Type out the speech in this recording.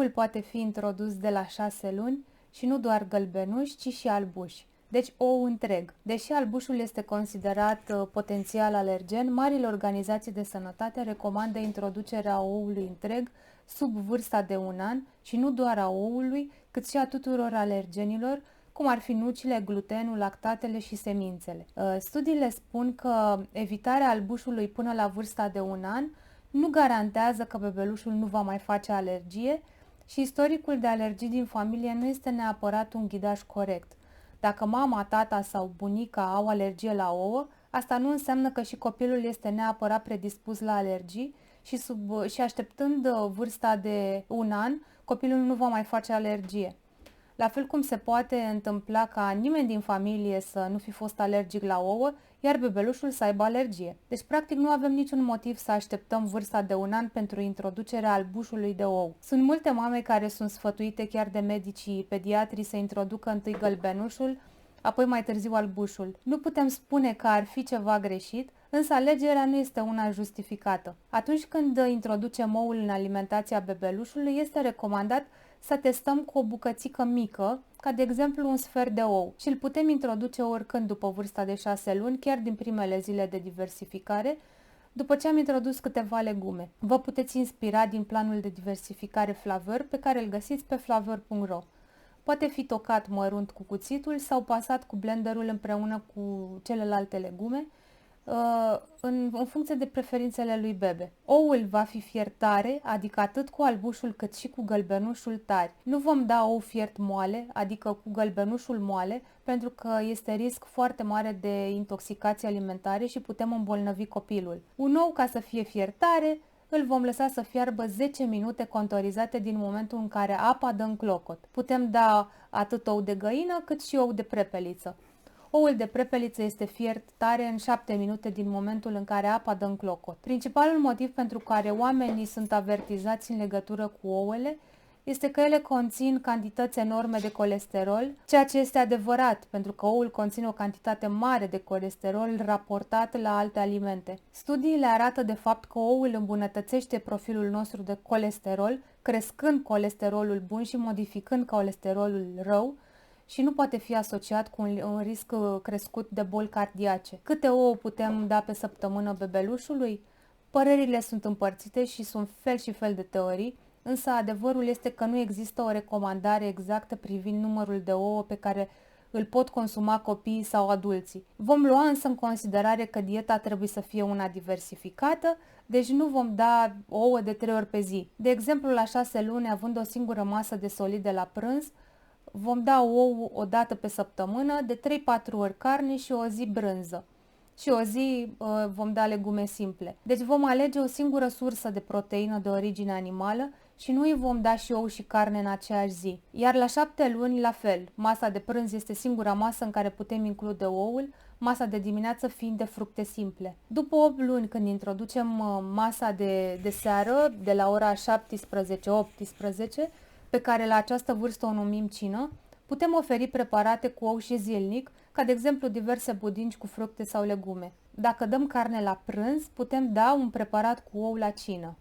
Oul poate fi introdus de la 6 luni și nu doar gălbenuși, ci și albuși. Deci ou întreg. Deși albușul este considerat potențial alergen, marile organizații de sănătate recomandă introducerea oului întreg sub vârsta de 1 an și nu doar a oului, cât și a tuturor alergenilor, cum ar fi nucile, glutenul, lactatele și semințele. Studiile spun că evitarea albușului până la vârsta de 1 an nu garantează că bebelușul nu va mai face alergie și istoricul de alergii din familie nu este neapărat un ghidaj corect. Dacă mama, tata sau bunica au alergie la ouă, asta nu înseamnă că și copilul este neapărat predispus la alergii și așteptând vârsta de 1 an, copilul nu va mai face alergie. La fel cum se poate întâmpla ca nimeni din familie să nu fi fost alergic la ouă, iar bebelușul să aibă alergie. Deci, practic, nu avem niciun motiv să așteptăm vârsta de 1 an pentru introducerea albușului de ou. Sunt multe mame care sunt sfătuite chiar de medicii pediatrii să introducă întâi gălbenușul, apoi mai târziu albușul. Nu putem spune că ar fi ceva greșit, însă alegerea nu este una justificată. Atunci când introducem oul în alimentația bebelușului, este recomandat să testăm cu o bucățică mică, ca de exemplu un sfert de ou, și îl putem introduce oricând după vârsta de 6 luni, chiar din primele zile de diversificare, după ce am introdus câteva legume. Vă puteți inspira din planul de diversificare Flavor pe care îl găsiți pe flavor.ro. Poate fi tocat mărunt cu cuțitul sau pasat cu blenderul împreună cu celelalte legume, în funcție de preferințele lui bebe. Oul va fi fiert tare, adică atât cu albușul cât și cu gălbenușul tari. Nu vom da ou fiert moale, adică cu gălbenușul moale, pentru că este risc foarte mare de intoxicații alimentare și putem îmbolnăvi copilul. Un ou, ca să fie fiert tare, îl vom lăsa să fiarbă 10 minute contorizate din momentul în care apa dă în clocot. Putem da atât ou de găină cât și ou de prepeliță. Oul de prepeliță este fiert tare în 7 minute din momentul în care apa dă în clocot. Principalul motiv pentru care oamenii sunt avertizați în legătură cu ouăle este că ele conțin cantități enorme de colesterol, ceea ce este adevărat, pentru că oul conține o cantitate mare de colesterol raportat la alte alimente. Studiile arată de fapt că oul îmbunătățește profilul nostru de colesterol, crescând colesterolul bun și modificând colesterolul rău, și nu poate fi asociat cu un risc crescut de boli cardiace. Câte ouă putem da pe săptămână bebelușului? Părerile sunt împărțite și sunt fel și fel de teorii, însă adevărul este că nu există o recomandare exactă privind numărul de ouă pe care îl pot consuma copiii sau adulții. Vom lua însă în considerare că dieta trebuie să fie una diversificată, deci nu vom da ouă de 3 ori pe zi. De exemplu, la 6 luni, având o singură masă de solide la prânz, vom da ou o dată pe săptămână, de 3-4 ori carne și o zi brânză. Și o zi vom da legume simple. Deci vom alege o singură sursă de proteină de origine animală și nu îi vom da și ou și carne în aceeași zi. Iar la 7 luni, la fel, masa de prânz este singura masă în care putem include oul, masa de dimineață fiind de fructe simple. După 8 luni, când introducem masa de seară, de la ora 17-18, pe care la această vârstă o numim cină, putem oferi preparate cu ou și zilnic, ca de exemplu diverse budinci cu fructe sau legume. Dacă dăm carne la prânz, putem da un preparat cu ou la cină.